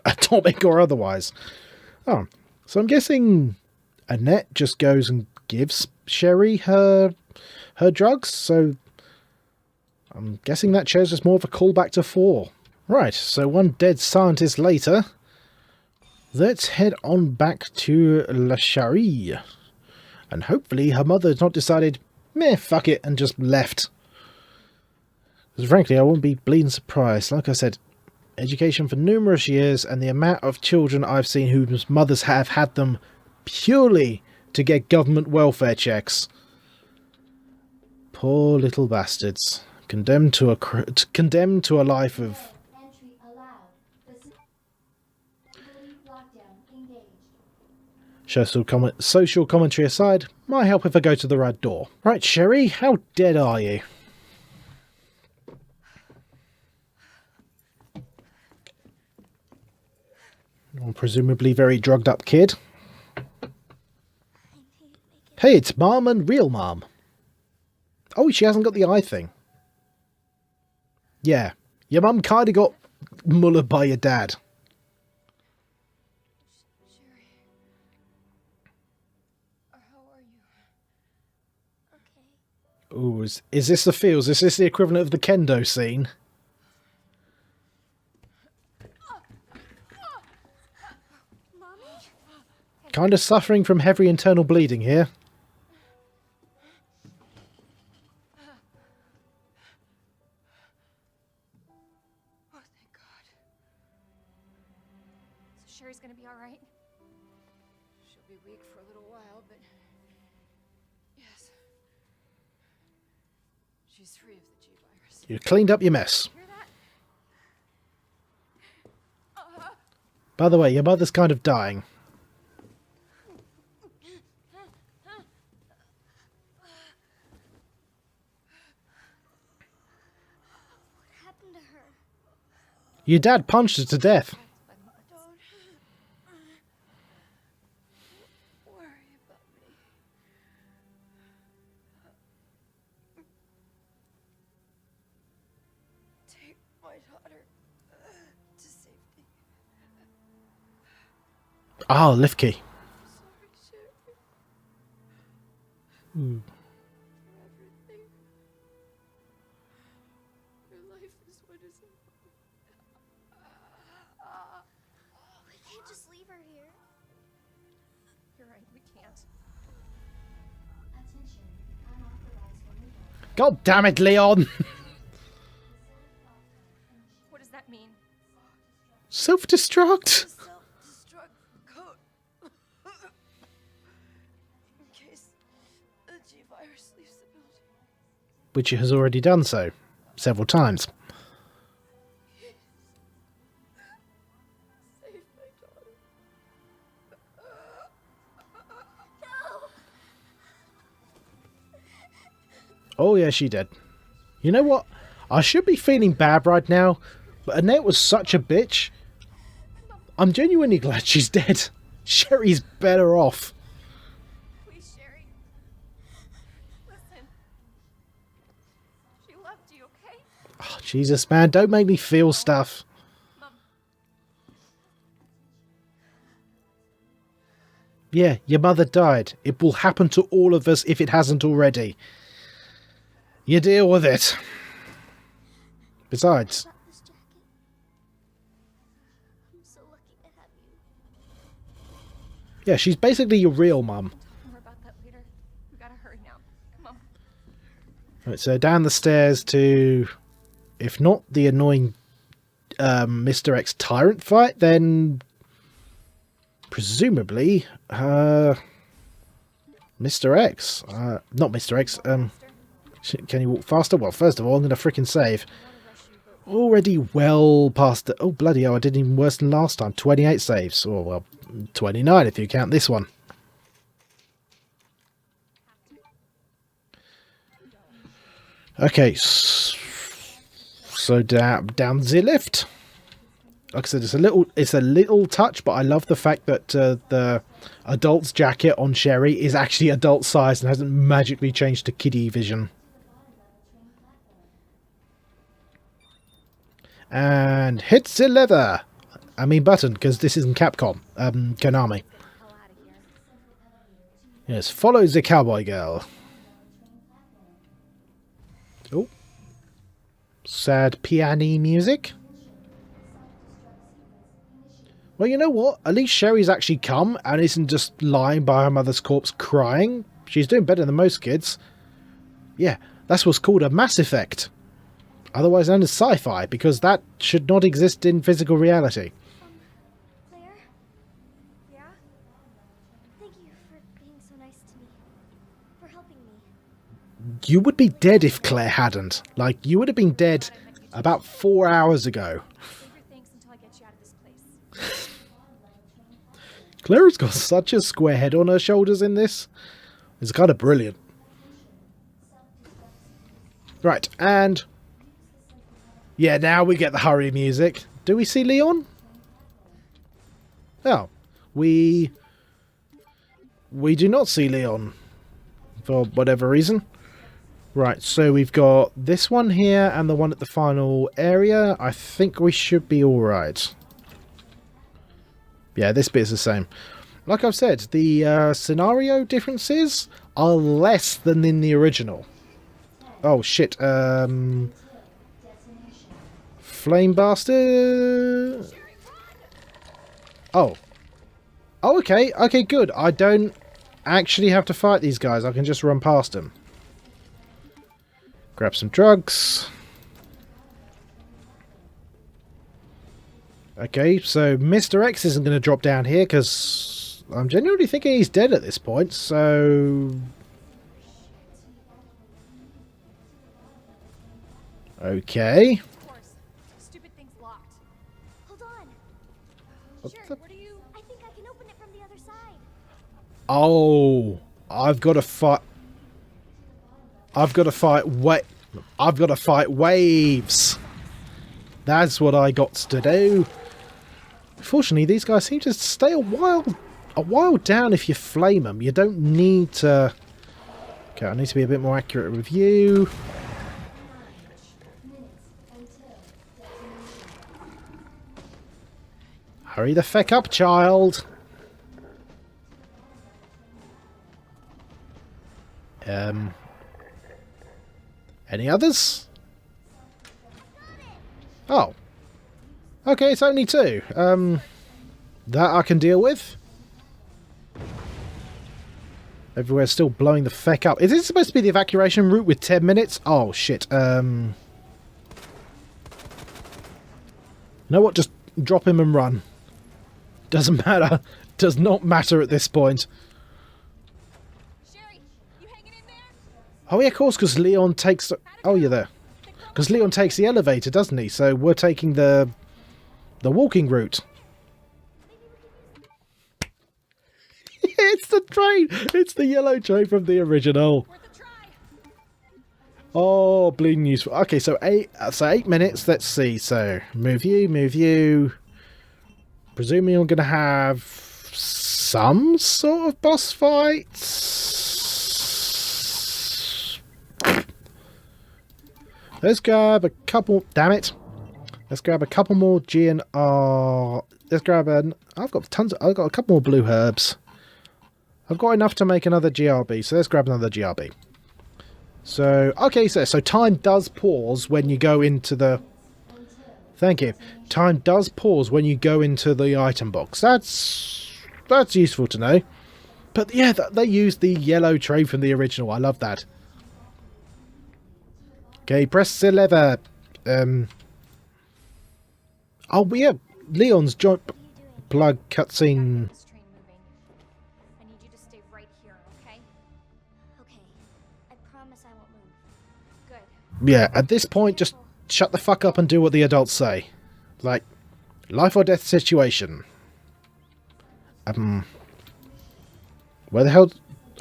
atomic or otherwise. Oh, so I'm guessing Annette just goes and gives Sherry her drugs, so... I'm guessing that shows us more of a callback to 4. Right, so one dead scientist later. Let's head on back to La Charrie. And hopefully her mother has not decided, meh, fuck it, and just left. Because frankly, I wouldn't be bleeding surprised. Like I said, education for numerous years, and the amount of children I've seen whose mothers have had them purely to get government welfare checks. Poor little bastards. Condemned to a life of... Social commentary aside, might help if I go to the right door. Right, Sherry, how dead are you? Presumably very drugged up kid. Hey, it's Mom and real Mom. Oh, she hasn't got the eye thing. Yeah, your mum kind of got mullered by your dad. Sherry. How are you? Okay. Ooh, is this the feels? Is this the equivalent of the kendo scene? Mommy? Kind of suffering from heavy internal bleeding here. Sherry's gonna be all right. She'll be weak for a little while, but yes, she's free of the G virus. You cleaned up your mess. Hear that? By the way, your mother's kind of dying. What happened to her? Your dad punched her to death. Ah, lift key. Everything. Your life is what is important. We can't just leave her here. You're right, we can't. Attention, unauthorized removal. God damn it, Leon! What does that mean? Self-destruct? Self-destruct code. In case the G virus leaves the building. Which it has already done so. Several times. Oh yeah, she did. You know what? I should be feeling bad right now, but Annette was such a bitch. I'm genuinely glad she's dead. Sherry's better off. Please, Sherry. Listen. She loved you, okay? Oh, Jesus, man, don't make me feel stuff. Mom. Yeah, your mother died. It will happen to all of us if it hasn't already. You deal with it. Besides, Got this jacket. I'm so lucky to have you. yeah, she's basically your real mum. More about that later. We gotta hurry now. Come on. Right, so down the stairs to, if not the annoying Mr. X tyrant fight, then presumably Mr. X. Not Mr. X. Can you walk faster? Well, first of all, I'm going to frickin' save. Already well past the... Oh, bloody hell, I did even worse than last time. 28 saves. Or, well, 29 if you count this one. Okay, so down the lift. Like I said, it's a little touch, but I love the fact that the adult's jacket on Sherry is actually adult size and hasn't magically changed to kiddie vision. And hit the leather. I mean button, because this isn't Capcom. Konami. Yes, follow the cowboy girl. Oh. Sad piano music. Well, you know what? At least Sherry's actually come and isn't just lying by her mother's corpse crying. She's doing better than most kids. Yeah, that's what's called a Mass Effect. Otherwise known as sci-fi, because that should not exist in physical reality. Claire? Yeah? Thank you for being so nice to me. For helping me. You would be dead if Claire hadn't. Like, you would have been dead about 4 hours ago. Save your thanks until I get you out of this place. Claire's got such a square head on her shoulders in this. It's kind of brilliant. Right, and... yeah, now we get the hurry music. Do we see Leon? Oh, we do not see Leon. For whatever reason. Right, so we've got this one here and the one at the final area. I think we should be alright. Yeah, this bit's the same. Like I've said, the scenario differences are less than in the original. Oh, shit. Flame Bastard. Oh. Oh, okay. Okay, good. I don't actually have to fight these guys. I can just run past them. Grab some drugs. Okay, so Mr. X isn't going to drop down here because I'm genuinely thinking he's dead at this point, so... okay. Of course. Stupid thing's locked. Hold on. What Sherry, the- what are you... I think I can open it from the other side. Oh, I've got to fight. I've got to fight. I've got to fight waves. That's what I got to do. Fortunately, these guys seem to stay a while down if you flame them. You don't need to... okay, I need to be a bit more accurate with you. Hurry the feck up, child. Any others? Oh. Okay, it's only two. That I can deal with. Everywhere's still blowing the feck up. Is this supposed to be the evacuation route with 10 minutes? Oh, shit. You know what? Just drop him and run. Doesn't matter. Does not matter at this point. Sherry, you hanging in there? Oh, yeah, of course, because Leon takes... oh, you're there. Because Leon takes the elevator, doesn't he? So we're taking the walking route. It's the train! It's the yellow train from the original. Worth a try. Oh, bleeding useful. Okay, so 8 minutes. Let's see. So move you. Presuming I'm going to have some sort of boss fights. Let's grab a couple. Damn it! Let's grab a couple more G and R. Let's grab an. I've got a couple more blue herbs. I've got enough to make another GRB, so let's grab another GRB. So, okay, so time does pause when you go into the... Thank you. Time does pause when you go into the item box. That's useful to know. But yeah, they used the yellow tray from the original. I love that. Okay, press the lever. Oh, yeah, Leon's joint plug cutscene. This train moving. I need you to stay right here, okay? Okay. I promise I won't move. Good. Yeah, at this point, just shut the fuck up and do what the adults say. Like, life or death situation. Where the hell...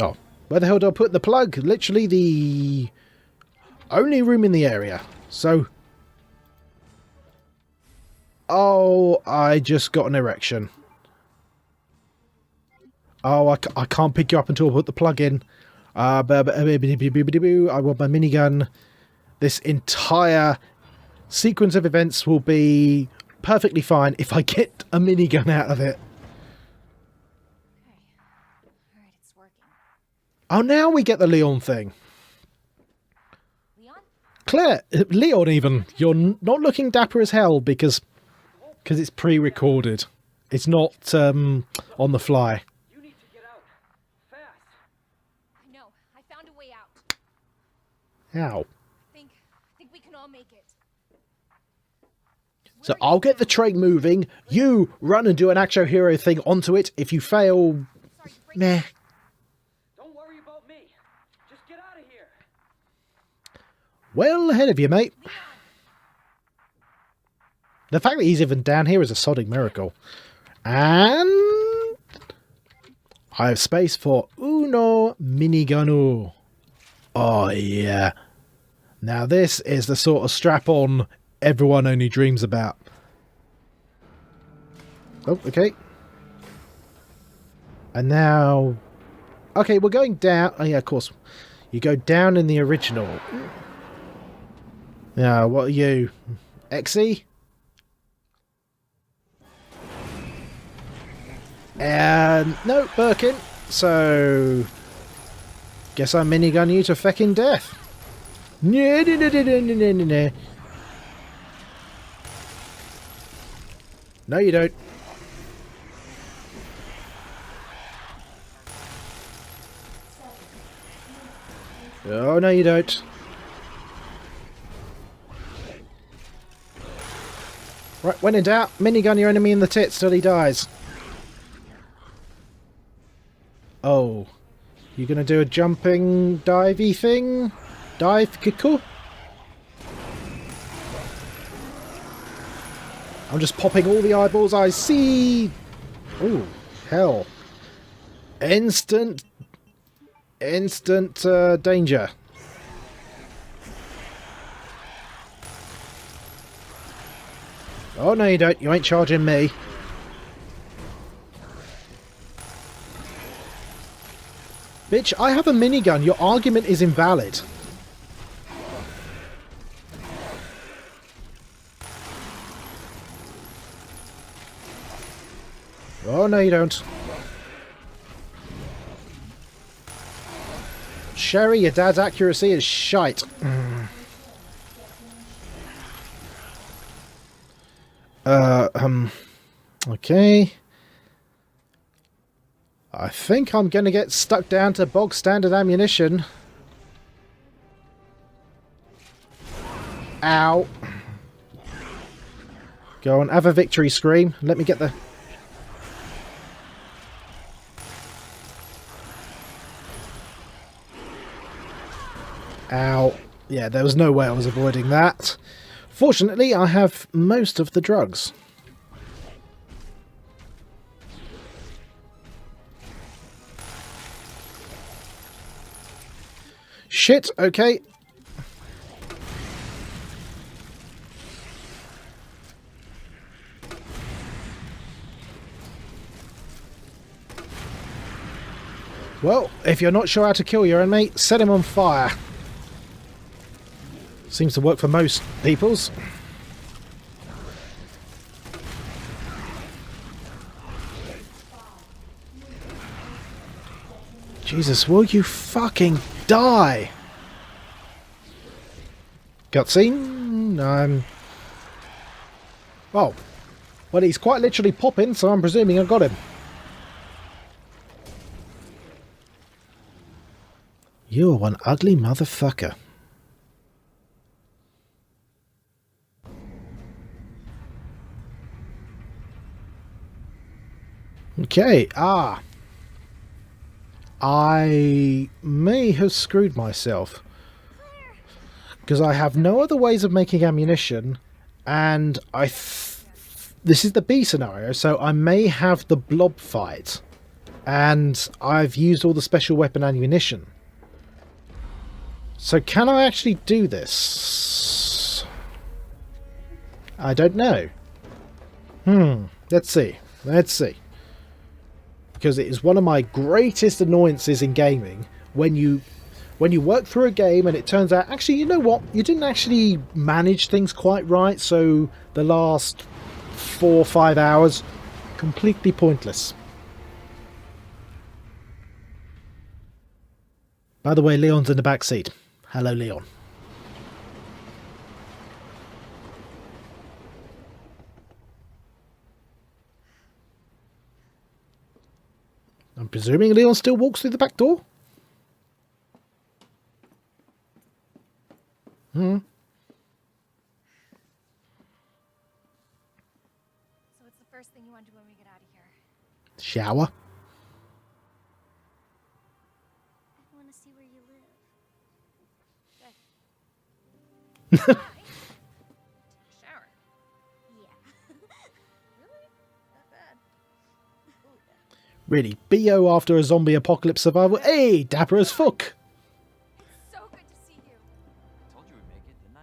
Oh, where the hell do I put the plug? Literally the only room in the area. So... Oh, I just got an erection. Oh, I can't pick you up until I put the plug in. I want my minigun. This entire sequence of events will be perfectly fine if I get a minigun out of it. Okay. Alright, it's working. Oh, now we get the Leon thing. Leon? Claire, Leon even, you're not looking dapper as hell because it's pre-recorded. It's not on the fly. You need to get out. Fast. I know. I found a way out. Ow. I think we can all make it. So I'll get the train moving. You run and do an action hero thing onto it. If you fail, Sorry, break meh. Don't worry about me. Just get out of here. Well ahead of you, mate. The fact that he's even down here is a sodding miracle. And I have space for uno minigunu. Oh yeah. Now this is the sort of strap-on everyone only dreams about. Oh, okay. And now... Okay, we're going down... Oh yeah, of course. You go down in the original. Now, what are you? XE? And no, Birkin. So guess I minigun you to feckin' death. No. No, you don't. Oh, no, you don't. Right, when in doubt, minigun your enemy in the tits till he dies. Oh, you gonna do a jumping divey thing? Dive kickle? I'm just popping all the eyeballs I see. Ooh, hell. Instant danger. Oh, no you don't. You ain't charging me. Bitch, I have a minigun. Your argument is invalid. Oh, no you don't. Sherry, your dad's accuracy is shite. Okay. I think I'm going to get stuck down to bog standard ammunition. Ow. Go on, have a victory scream. Let me get the... Ow. Yeah, there was no way I was avoiding that. Fortunately, I have most of the drugs. Shit, okay. Well, if you're not sure how to kill your enemy, set him on fire. Seems to work for most peoples. Jesus, will you fucking die? Cutscene? Oh. Well, he's quite literally popping, so I'm presuming I got him. You're one ugly motherfucker. Okay, I may have screwed myself. Because I have no other ways of making ammunition, and this is the B scenario, so I may have the blob fight, and I've used all the special weapon ammunition. So can I actually do this? I don't know. Let's see. Because it is one of my greatest annoyances in gaming when you work through a game and it turns out, actually, you know what? You didn't actually manage things quite right, so the last 4 or 5 hours, completely pointless. By the way, Leon's in the back seat. Hello, Leon. I'm presuming Leon still walks through the back door? So what's the first thing you want to do when we get out of here? Shower. I want to see where you live. Shower. Yeah. Really? That bad? Ooh. Really, BO after a zombie apocalypse survival. Hey, dapper as fuck. It's so good to see you. I told you we'd make it, didn't I?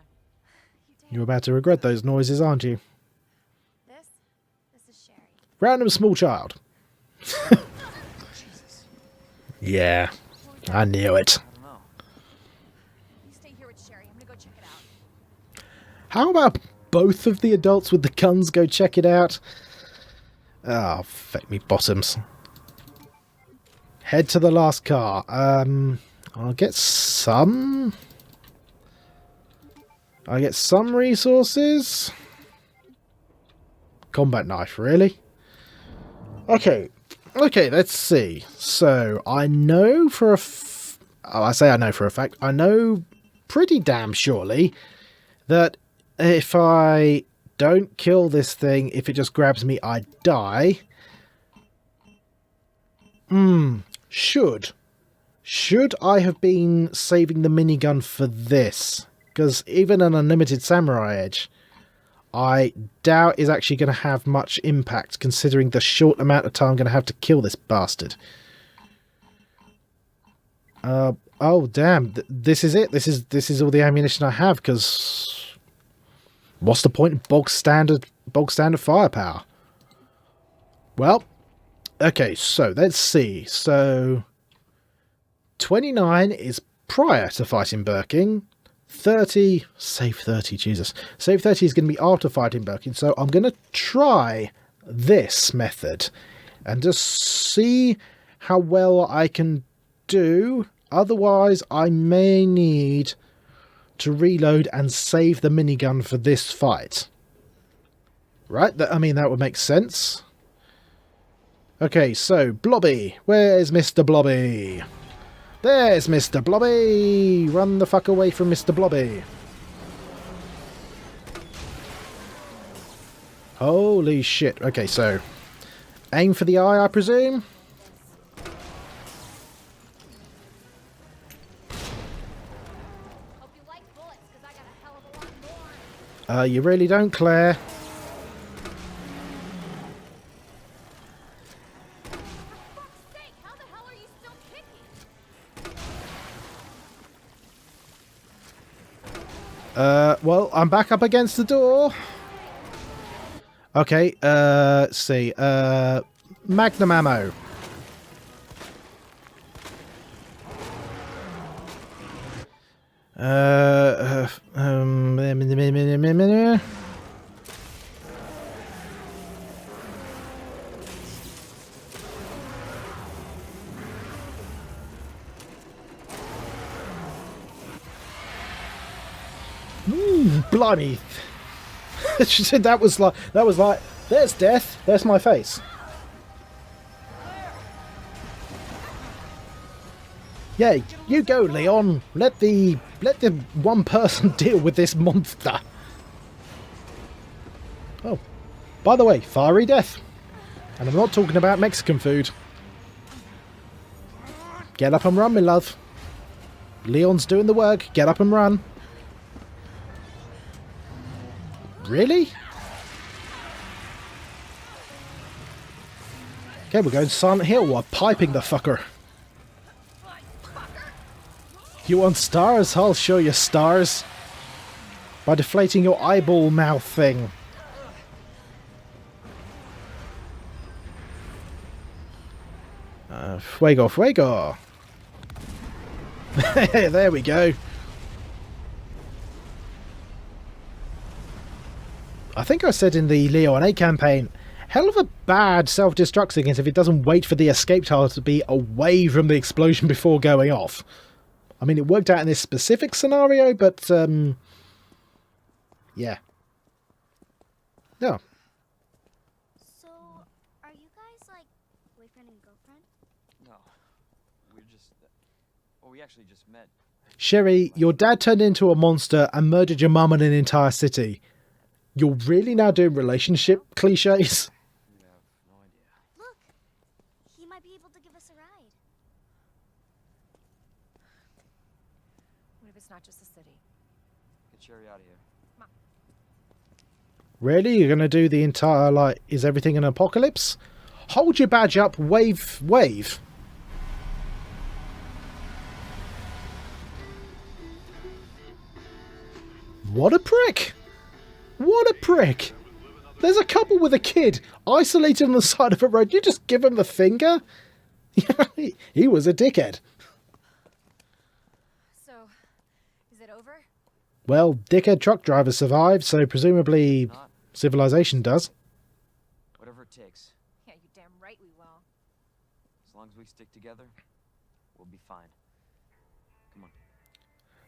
You did. You're about to regret those noises, aren't you? This is Sherry. Random small child. Jesus. Yeah, I knew it. I don't know. You stay here with Sherry. I'm gonna go check it out. How about both of the adults with the guns go check it out? Oh, feck me bottoms. Head to the last car. I'll get some resources. Combat knife, really? Okay, let's see. So, I know for I say I know for a fact, I know pretty damn surely that if I don't kill this thing, if it just grabs me, I die. Should I have been saving the minigun for this? Because even an unlimited samurai edge, I doubt is actually going to have much impact, considering the short amount of time I'm going to have to kill this bastard. Oh damn! This is it. This is all the ammunition I have. Because what's the point of bog standard firepower? Well, okay. So let's see. So 29 is prior to fighting Birkin. 30, save 30, Jesus. Save 30 is going to be after fighting Birkin, so I'm going to try this method and just see how well I can do. Otherwise, I may need to reload and save the minigun for this fight. Right? I mean, that would make sense. Okay, so, Blobby. Where's Mr. Blobby? There's Mr. Blobby! Run the fuck away from Mr. Blobby. Holy shit. Okay, so aim for the eye, I presume? Hope you like bullets, because I got a hell of a lot more. You really don't, Claire. For fuck's sake, how the hell are you still kicking? Well, I'm back up against the door. Okay, let's see. Magnum ammo. uh, blimey. She said that was like, there's death, there's my face. Yeah, you go, Leon. Let the one person deal with this monster. Oh, by the way, fiery death. And I'm not talking about Mexican food. Get up and run, my love. Leon's doing the work. Get up and run. Really? Okay, we're going Silent Hill while piping the fucker. You want stars? I'll show you stars. By deflating your eyeball mouth thing. Fuego, fuego. There we go. I think I said in the Leon A campaign, hell of a bad self-destruct sequence if it doesn't wait for the escape tile to be away from the explosion before going off. I mean, it worked out in this specific scenario, but, yeah. No. So, are you guys, like, boyfriend and girlfriend? No. We're just... Well, we actually just met. Sherry, your dad turned into a monster and murdered your mum and an entire city. You're really now doing relationship cliches? We have no idea. Look! He might be able to give us a ride. What if it's not just a city? Get Sherry out of here. Really? You're going to do the entire, like, is everything an apocalypse? Hold your badge up, wave, wave. What a prick! What a prick! There's a couple with a kid isolated on the side of a road. You just give him the finger? He was a dickhead. So, is it over? Well, dickhead truck driver survived, so presumably Not civilization does. whatever it takes. Yeah, you damn right we will. As long as we stick together, we'll be fine. Come on.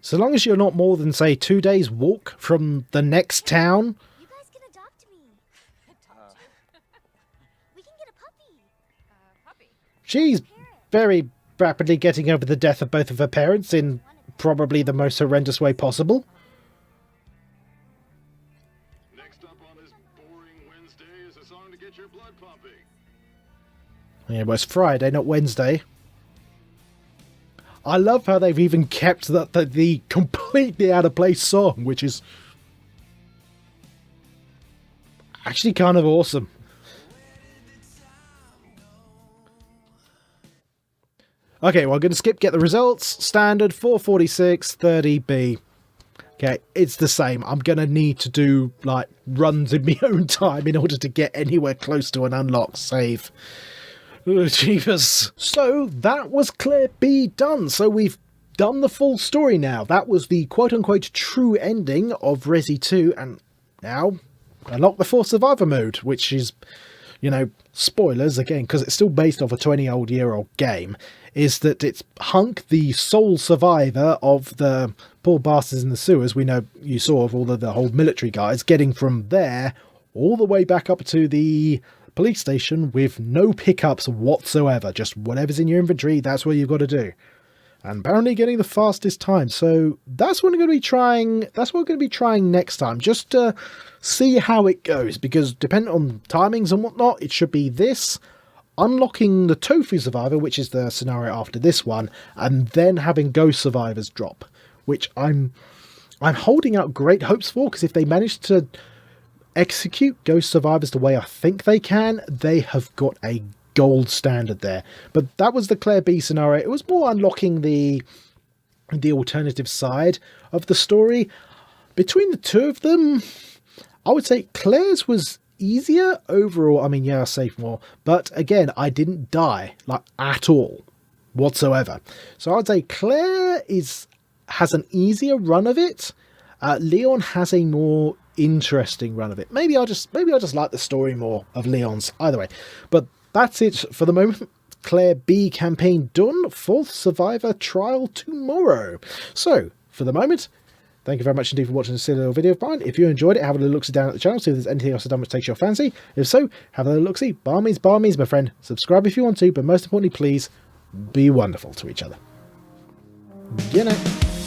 So long as you're not more than, say, 2 days walk from the next town. You guys can adopt me. We can get a puppy. Puppy. She's very rapidly getting over the death of both of her parents in probably the most horrendous way possible. Next up on this boring Wednesday is a song to get your blood pumping. Yeah, well, it's Friday, not Wednesday. I love how they've even kept the completely out of place song, which is actually kind of awesome. Okay, well, I'm going to skip, get the results. Standard 446, 30B. Okay, it's the same. I'm going to need to do, like, runs in my own time in order to get anywhere close to an unlocked save. Oh, Jeepers. So, that was Claire B done. So, we've done the full story now. That was the quote-unquote true ending of Resi 2. And now, unlock the full survivor mode, which is, you know, spoilers again, because it's still based off a 20-year-old game, is that it's Hunk, the sole survivor of the poor bastards in the sewers. We know you saw of all of the whole military guys getting from there all the way back up to the police station with no pickups whatsoever. Just whatever's in your inventory, that's what you've got to do. And apparently getting the fastest time. So that's what we're going to be trying. That's what we're going to be trying next time, just to see how it goes. Because depending on timings and whatnot, it should be this, unlocking the Tofu Survivor, which is the scenario after this one, and then having Ghost Survivors drop, which I'm holding out great hopes for. Because if they manage to execute Ghost Survivors the way I think they can, they have got a gold standard there. But that was the Claire B scenario. It was more unlocking the alternative side of the story. Between the two of them, I would say Claire's was easier overall. I mean, yeah, I saved more, but again, I didn't die, like, at all whatsoever. So I'd say Claire is has an easier run of it. Leon has a more interesting run of it. Maybe I just like the story more of Leon's. Either way, but that's it for the moment. Claire B campaign done. 4th Survivor trial tomorrow. So for the moment, thank you very much indeed for watching this silly little video of mine. If you enjoyed it, have a little look down at the channel, see if there's anything else I've done which takes your fancy. If so, have a little look-see. Bar means, my friend. Subscribe if you want to, but most importantly, please be wonderful to each other. Good night.